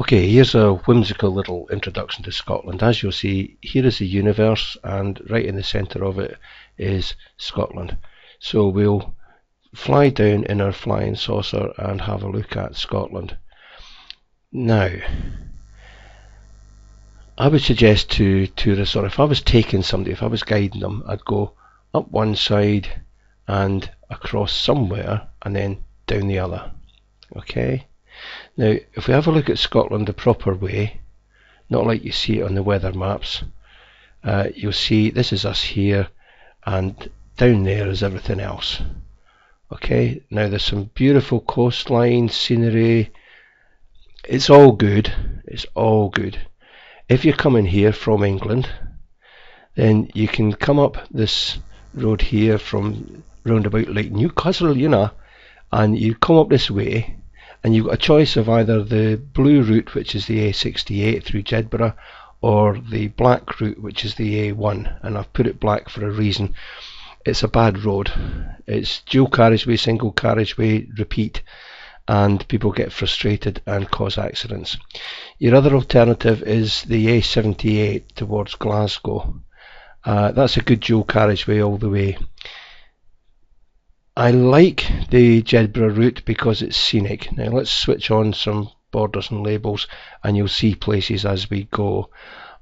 Okay, here's a whimsical little introduction to Scotland. As you'll see, here is the universe, and right in the centre of it is Scotland. So we'll fly down in our flying saucer and have a look at Scotland. Now, I would suggest to tourists, or if I was taking somebody, if I was guiding them, I'd go up one side and across somewhere and then down the other. Okay? Now, if we have a look at Scotland the proper way, not like you see it on the weather maps, you'll see this is us here, and down there is everything else. Okay, now there's some beautiful coastline, scenery. It's all good. It's all good. If you're coming here from England, then you can come up this road here from roundabout like Newcastle, and you come up this way, and you've got a choice of either the blue route, which is the A68 through Jedburgh, or the black route, which is the A1. And I've put it black for a reason. It's a bad road. It's dual carriageway, single carriageway, repeat, and people get frustrated and cause accidents. Your other alternative is the A78 towards Glasgow. That's a good dual carriageway all the way. I like the Jedburgh route because it's scenic. Now let's switch on some borders and labels and you'll see places as we go.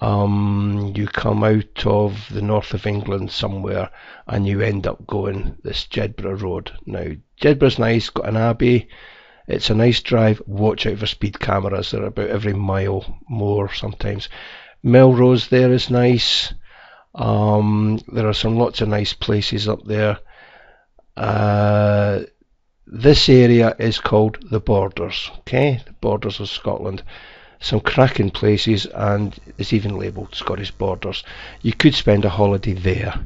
You come out of the north of England somewhere and you end up going this Jedburgh road. Now Jedburgh's nice, got an abbey, it's a nice drive. Watch out for speed cameras, they're about every mile more sometimes. Melrose there is nice. There are some lots of nice places up there. This area is called the Borders, okay? The Borders of Scotland. Some cracking places, and it's even labelled Scottish Borders. You could spend a holiday there.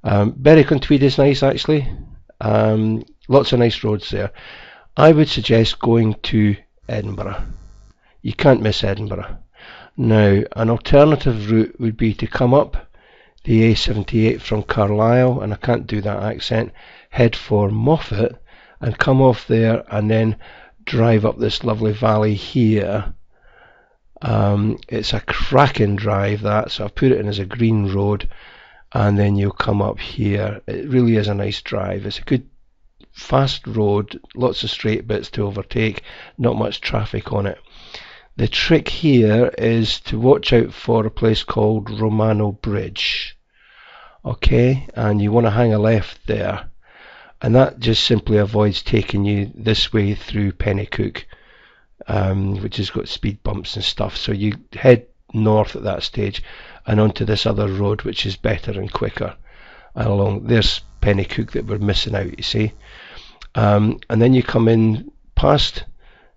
Berwick-on-Tweed is nice actually. Lots of nice roads there. I would suggest going to Edinburgh. You can't miss Edinburgh. Now, an alternative route would be to come up the A78 from Carlisle, and I can't do that accent, head for Moffat and come off there and then drive up this lovely valley here. It's a cracking drive that, so I've put it in as a green road, and then you'll come up here. It really is a nice drive. It's a good fast road, lots of straight bits to overtake, not much traffic on it. The trick here is to watch out for a place called Romano Bridge, okay, and you want to hang a left there, and that just simply avoids taking you this way through Pennycook, which has got speed bumps and stuff, so you head north at that stage and onto this other road which is better and quicker, and along there's Pennycook that we're missing out, you see, and then you come in past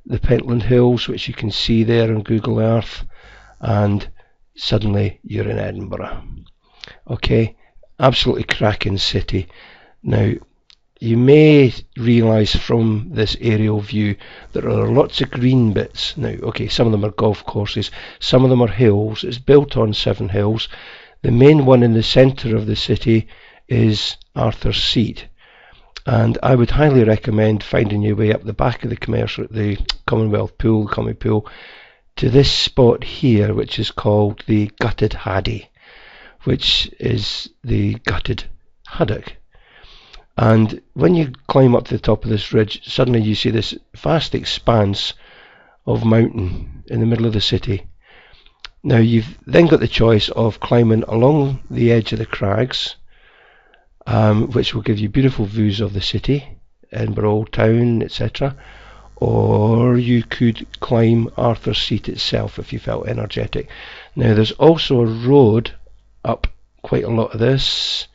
the Pentland Hills, which you can see there on Google Earth, and suddenly you're in Edinburgh. Okay, absolutely cracking city. Now, you may realise from this aerial view there are lots of green bits. Now, okay, some of them are golf courses, some of them are hills. It's built on 7 hills. The main one in the centre of the city is Arthur's Seat. And I would highly recommend finding your way up the back of the Commonwealth Pool, Commie Pool, to this spot here, which is called the Gutted Haddie, which is the gutted haddock. And when you climb up to the top of this ridge, suddenly you see this vast expanse of mountain in the middle of the city. Now you've then got the choice of climbing along the edge of the crags, which will give you beautiful views of the city, Edinburgh Old Town, etc. Or you could climb Arthur's Seat itself if you felt energetic. Now there's also a road up quite a lot of this,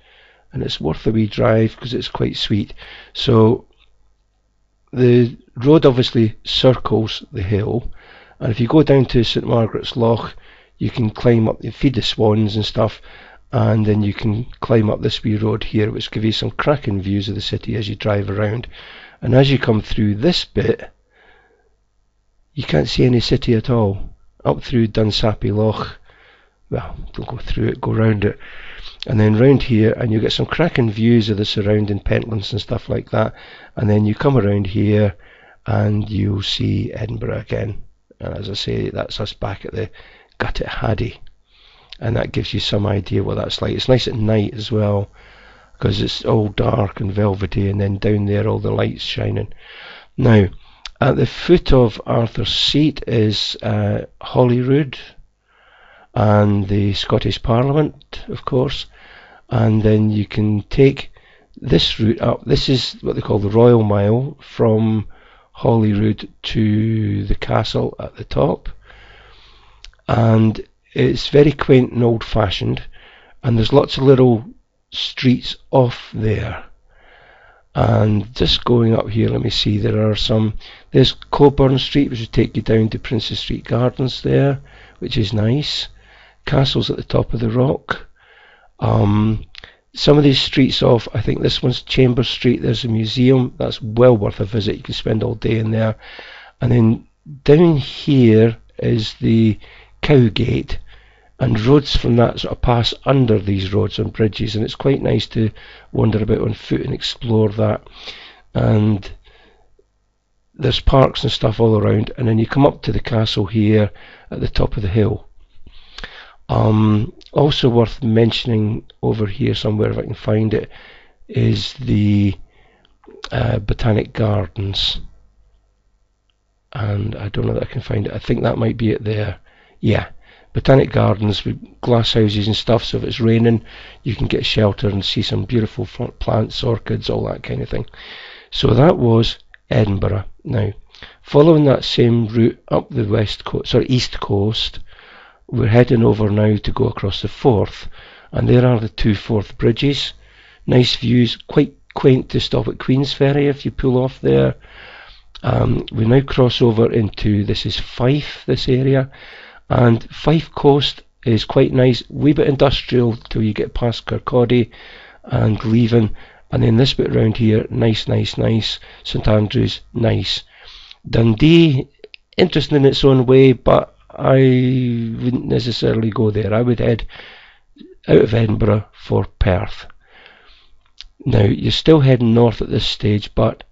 and it's worth a wee drive because it's quite sweet. So the road obviously circles the hill, and if you go down to St Margaret's Loch, you can climb up, you feed the swans and stuff, and then you can climb up this wee road here, which gives you some cracking views of the city as you drive around. And as you come through this bit, you can't see any city at all. Up through Dunsapie Loch, well, don't go through it, go round it, and then round here, and you get some cracking views of the surrounding Pentlands and stuff like that. And then you come around here and you'll see Edinburgh again, And as I say, that's us back at the Gut at Haddie. And that gives you some idea what that's like. It's nice at night as well, because it's all dark and velvety, and then down there all the lights shining. Now, at the foot of Arthur's Seat is Holyrood and the Scottish Parliament, of course. And then you can take this route up. This is what they call the Royal Mile from Holyrood to the castle at the top. And it's very quaint and old-fashioned, and there's lots of little streets off there. And just going up here, let me see, there's Coburn Street, which will take you down to Princes Street Gardens there, which is nice. Castle's at the top of the rock. Some of these streets off, I think this one's Chambers Street, there's a museum, that's well worth a visit, you can spend all day in there. And then down here is the Cowgate, and roads from that sort of pass under these roads and bridges, and it's quite nice to wander about on foot and explore that. And there's parks and stuff all around, and then you come up to the castle here at the top of the hill. Also worth mentioning over here somewhere, if I can find it, is the Botanic Gardens. And I don't know that I can find it. I think that might be it there. Yeah, Botanic Gardens with glass houses and stuff, so if it's raining you can get shelter and see some beautiful plants, orchids, all that kind of thing. So that was Edinburgh. Now, following that same route up the east coast, we're heading over now to go across the Forth, and there are the two Forth bridges. Nice views, quite quaint to stop at Queensferry if you pull off there. We now cross over into, this is Fife, this area, and Fife Coast is quite nice, wee bit industrial till you get past Kirkcaldy and Leven, and then this bit round here, nice. St Andrews, nice. Dundee, interesting in its own way, but I wouldn't necessarily go there. I would head out of Edinburgh for Perth. Now, you're still heading north at this stage, but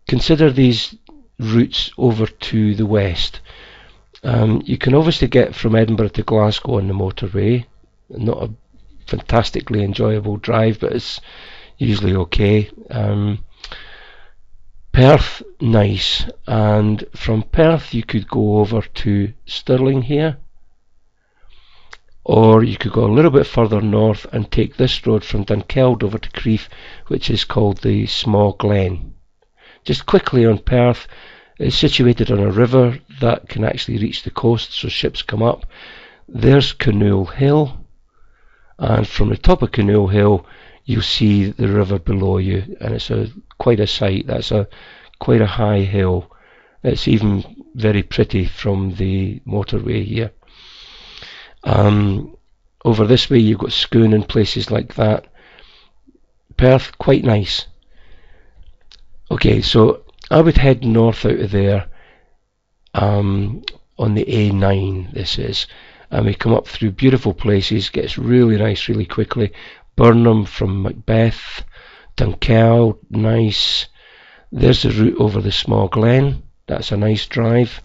consider these routes over to the west. You can obviously get from Edinburgh to Glasgow on the motorway. Not a fantastically enjoyable drive, but it's usually okay. Perth, nice, and from Perth you could go over to Stirling here, or you could go a little bit further north and take this road from Dunkeld over to Crieff, which is called the Small Glen. Just quickly on Perth, it's situated on a river that can actually reach the coast, so ships come up. There's Canoe Hill, and from the top of Canoe Hill you'll see the river below you, and it's quite a sight. That's quite a high hill. It's even very pretty from the motorway here. Over this way you've got Scone and places like that. Perth, quite nice. Okay, so I would head north out of there on the A9 this is, and we come up through beautiful places, gets really nice really quickly. Burnham from Macbeth, Dunkeld, nice. There's the route over the Small Glen, that's a nice drive.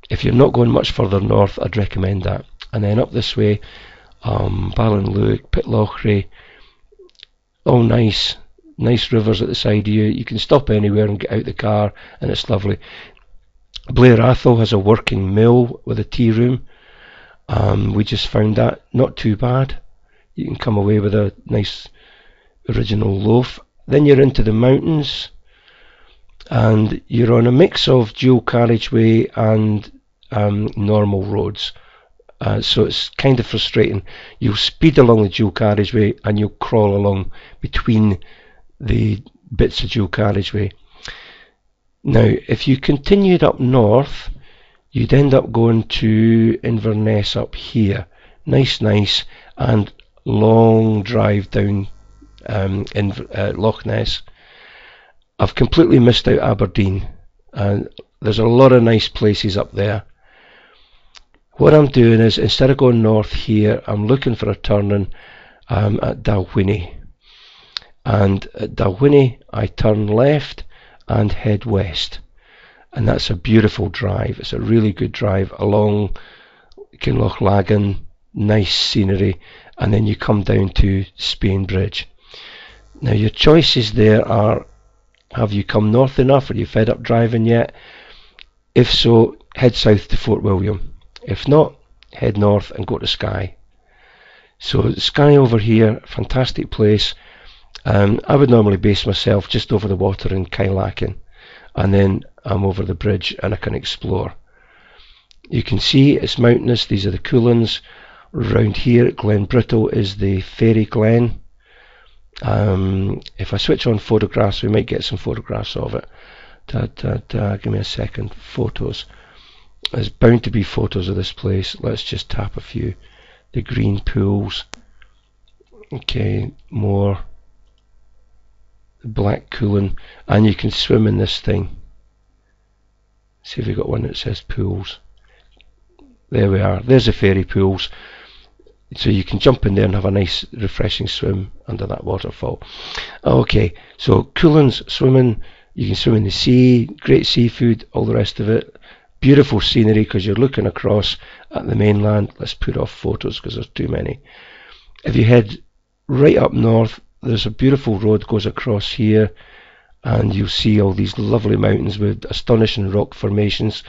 If you're not going much further north, I'd recommend that. And then up this way, Ballinlough, Pitlochry, all nice rivers at the side of you. You can stop anywhere and get out the car, and it's lovely. Blair Athol has a working mill with a tea room. We just found that not too bad. You can come away with a nice original loaf. Then you're into the mountains, and you're on a mix of dual carriageway and normal roads. So it's kind of frustrating. You'll speed along the dual carriageway and you'll crawl along between the bits of dual carriageway. Now, if you continued up north, you'd end up going to Inverness up here. Nice, and long drive down Loch Ness. I've completely missed out Aberdeen, and there's a lot of nice places up there. What I'm doing is, instead of going north here, I'm looking for a turning at Dalwhinnie, and at Dalwhinnie I turn left and head west, and that's a beautiful drive. It's a really good drive along Kinloch nice scenery, and then you come down to Spain Bridge. Now your choices there are, have you come north enough? Are you fed up driving yet? If so, head south to Fort William. If not, head north and go to Skye. So Skye over here, fantastic place. I would normally base myself just over the water in Kyleakin, and then I'm over the bridge and I can explore. You can see it's mountainous. These are the Coolins. Around here at Glen Brittle is the Fairy Glen. If I switch on photographs, we might get some photographs of it. Give me a second. Photos. There's bound to be photos of this place. Let's just tap a few. The green pools. Okay, more. The Black Coolin. And you can swim in this thing. See if we've got one that says pools. There we are. There's the fairy pools. So you can jump in there and have a nice refreshing swim under that waterfall. Okay, so Coolins, swimming. You can swim in the sea, great seafood, all the rest of it. Beautiful scenery because you're looking across at the mainland. Let's put off photos because there's too many. If you head right up north, there's a beautiful road goes across here, and you'll see all these lovely mountains with astonishing rock formations.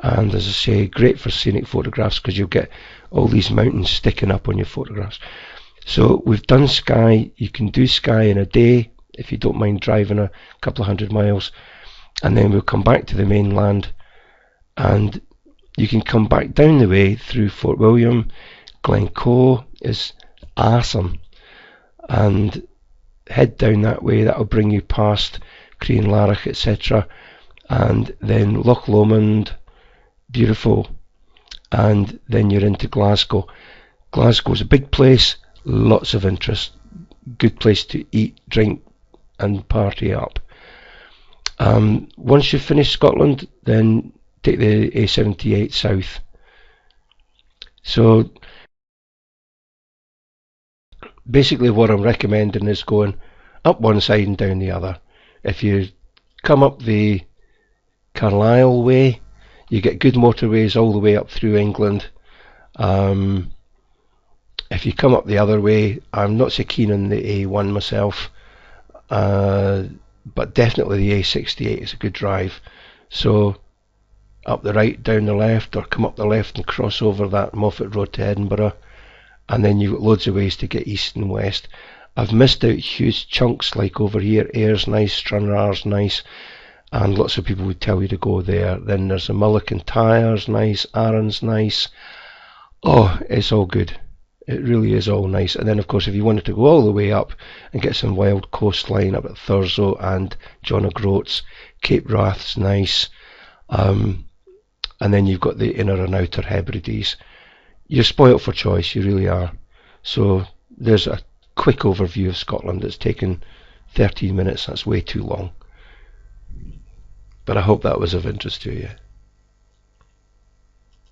And as I say, great for scenic photographs because you'll get all these mountains sticking up on your photographs. So we've done Skye. You can do Skye in a day if you don't mind driving a couple of 100 miles, and then we'll come back to the mainland, and you can come back down the way through Fort William. Glencoe is awesome, and head down that way. That'll bring you past Crianlarich, etc., and then Loch Lomond, beautiful, and then you're into Glasgow. Glasgow's a big place, lots of interest, good place to eat, drink and party up. Once you've finished Scotland, then take the A78 south. So basically what I'm recommending is going up one side and down the other. If you come up the Carlisle way, you get good motorways all the way up through England. If you come up the other way, I'm not so keen on the A1 myself, but definitely the A68 is a good drive. So up the right, down the left, or come up the left and cross over that Moffat Road to Edinburgh, and then you've got loads of ways to get east and west. I've missed out huge chunks, like over here, Ayer's nice, Stranraer's nice, and lots of people would tell you to go there. Then there's a Mulligan Tyre's nice, Arran's nice. Oh, it's all good. It really is all nice. And then of course if you wanted to go all the way up and get some wild coastline up at Thurso and John O'Groats, Cape Wrath's nice, and then you've got the Inner and Outer Hebrides. You're spoilt for choice, you really are. So there's a quick overview of Scotland. It's taken 13 minutes, that's way too long, but I hope that was of interest to you.